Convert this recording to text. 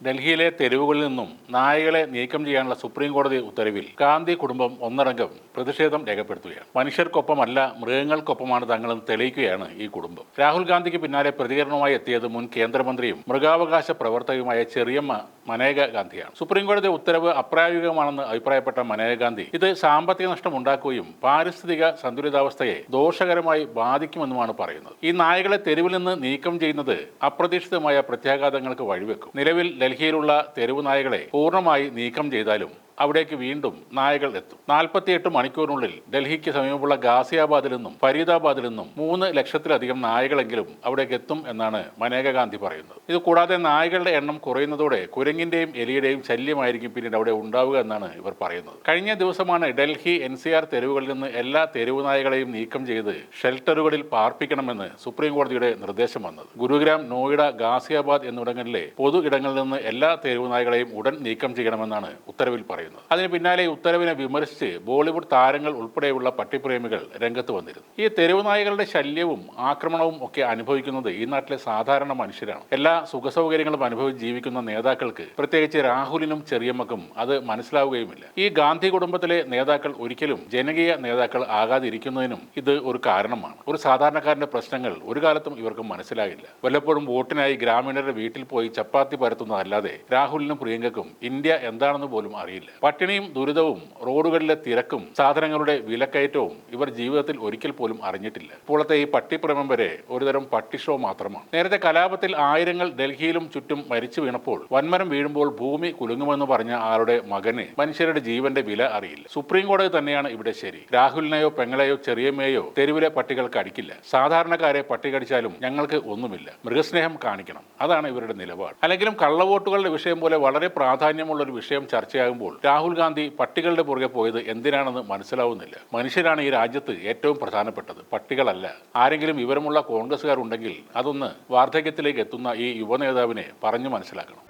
ഡൽഹിയിലെ തെരുവുകളിൽ നിന്നും നായകളെ നീക്കം ചെയ്യാനുള്ള സുപ്രീം കോടതി ഉത്തരവിൽ ഗാന്ധി കുടുംബം ഒന്നടങ്കം പ്രതിഷേധം രേഖപ്പെടുത്തുകയാണ്. മനുഷ്യർക്കൊപ്പമല്ല മൃഗങ്ങൾക്കൊപ്പമാണ് തങ്ങളെന്ന് തെളിയിക്കുകയാണ് ഈ കുടുംബം. രാഹുൽ ഗാന്ധിക്ക് പിന്നാലെ പ്രതികരണവുമായി എത്തിയത് മുൻ കേന്ദ്രമന്ത്രിയും മൃഗാവകാശ പ്രവർത്തകയുമായ ചെറിയമ്മ മനേക ഗാന്ധിയാണ്. സുപ്രീം കോടതി ഉത്തരവ് അപ്രായോഗികമാണെന്ന് അഭിപ്രായപ്പെട്ട മനേക ഗാന്ധി ഇത് സാമ്പത്തിക നഷ്ടം ഉണ്ടാക്കുകയും പാരിസ്ഥിതിക സന്തുലിതാവസ്ഥയെ ദോഷകരമായി ബാധിക്കുമെന്നുമാണ് പറയുന്നത്. ഈ നായകളെ തെരുവിൽ നിന്ന് നീക്കം ചെയ്യുന്നത് അപ്രതീക്ഷിതമായ പ്രത്യാഘാതങ്ങൾക്ക് വഴിവെക്കും. നിലവിൽ ഡൽഹിയിലുള്ള തെരുവു നായകളെ പൂർണ്ണമായി നീക്കം ചെയ്താലും അവിടേക്ക് വീണ്ടും നായകൾ എത്തും. 48 മണിക്കൂറിനുള്ളിൽ ഡൽഹിക്ക് സമീപമുള്ള ഗാസിയാബാദിൽ നിന്നും ഫരീദാബാദിൽ നിന്നും 3 ലക്ഷത്തിലധികം നായകളെങ്കിലും അവിടേക്ക് എത്തും എന്നാണ് മനേക ഗാന്ധി പറയുന്നത്. ഇത് കൂടാതെ നായകളുടെ എണ്ണം കുറയുന്നതോടെ കുരങ്ങിന്റെയും എലിയുടെയും ശല്യമായിരിക്കും പിന്നീട് അവിടെ ഉണ്ടാവുക എന്നാണ് ഇവർ പറയുന്നത്. കഴിഞ്ഞ ദിവസമാണ് ഡൽഹി NCR തെരുവുകളിൽ നിന്ന് എല്ലാ തെരുവു നായകളെയും നീക്കം ചെയ്ത് ഷെൽട്ടറുകളിൽ പാർപ്പിക്കണമെന്ന് സുപ്രീം കോടതിയുടെ നിർദ്ദേശം വന്നത്. ഗുരുഗ്രാം, നോയിഡ, ഗാസിയാബാദ് എന്നിവിടങ്ങളിലെ പൊതു ഇടങ്ങളിൽ നിന്ന് എല്ലാ തെരുവു നായകളെയും ഉടൻ നീക്കം ചെയ്യണമെന്നാണ് ഉത്തരവിൽ പറയുന്നത്. അതിന് പിന്നാലെ ഉത്തരവിനെ വിമർശിച്ച് ബോളിവുഡ് താരങ്ങൾ ഉൾപ്പെടെയുള്ള പട്ടിപ്രേമികൾ രംഗത്ത് വന്നിരുന്നു. ഈ തെരുവു നായകളുടെ ശല്യവും ആക്രമണവും ഒക്കെ അനുഭവിക്കുന്നത് ഈ നാട്ടിലെ സാധാരണ മനുഷ്യരാണ്. എല്ലാ സുഖസൗകര്യങ്ങളും അനുഭവിച്ച് ജീവിക്കുന്ന നേതാക്കൾക്ക്, പ്രത്യേകിച്ച് രാഹുലിനും ചെറിയമ്മക്കും അത് മനസ്സിലാവുകയുമില്ല. ഈ ഗാന്ധി കുടുംബത്തിലെ നേതാക്കൾ ഒരിക്കലും ജനകീയ നേതാക്കൾ ആകാതിരിക്കുന്നതിനും ഇത് ഒരു കാരണമാണ്. ഒരു സാധാരണക്കാരന്റെ പ്രശ്നങ്ങൾ ഒരു കാലത്തും ഇവർക്ക് മനസ്സിലാകില്ല. വല്ലപ്പോഴും വോട്ടിനായി ഗ്രാമീണരുടെ വീട്ടിൽ പോയി ചപ്പാത്തി പരത്തുന്നതല്ലാതെ രാഹുലിനും പ്രിയങ്കയ്ക്കും ഇന്ത്യ എന്താണെന്ന് പോലും അറിയില്ല. പട്ടിണിയും ദുരിതവും റോഡുകളിലെ തിരക്കും സാധനങ്ങളുടെ വിലക്കയറ്റവും ഇവർ ജീവിതത്തിൽ ഒരിക്കൽ പോലും അറിഞ്ഞിട്ടില്ല. ഇപ്പോഴത്തെ ഈ പട്ടിപ്രേമം വരെ ഒരുതരം പട്ടി ഷോ മാത്രമാണ്. നേരത്തെ കലാപത്തിൽ ആയിരങ്ങൾ ഡൽഹിയിലും ചുറ്റും മരിച്ചു വീണപ്പോൾ വൻമരം വീഴുമ്പോൾ ഭൂമി കുലുങ്ങുമെന്ന് പറഞ്ഞ ആളുടെ മകന് മനുഷ്യരുടെ ജീവന്റെ വില അറിയില്ല. സുപ്രീം കോടതി തന്നെയാണ് ഇവിടെ ശരി. രാഹുലിനെയോ പെങ്ങളെയോ ചെറിയമ്മയെയോ തെരുവിലെ പട്ടികൾ കടിക്കില്ല. സാധാരണക്കാരെ പട്ടി കടിച്ചാലും ഞങ്ങൾക്ക് ഒന്നുമില്ല. മൃഗസ്നേഹം കാണിക്കണം, അതാണ് ഇവരുടെ നിലപാട്. അല്ലെങ്കിലും കള്ളവോട്ടുകളുടെ വിഷയം പോലെ വളരെ പ്രാധാന്യമുള്ള ഒരു വിഷയം ചർച്ചയാകുമ്പോൾ രാഹുൽ ഗാന്ധി പട്ടികളുടെ പുറകെ പോയത് എന്തിനാണെന്ന് മനസ്സിലാവുന്നില്ല. മനുഷ്യരാണ് ഈ രാജ്യത്ത് ഏറ്റവും പ്രധാനപ്പെട്ടത്, പട്ടികളല്ല. ആരെങ്കിലും വിവരമുള്ള കോൺഗ്രസ്സുകാർ ഉണ്ടെങ്കിൽ അതൊന്ന് വാർദ്ധക്യത്തിലേക്ക് എത്തുന്ന ഈ യുവനേതാവിനെ പറഞ്ഞു മനസ്സിലാക്കണം.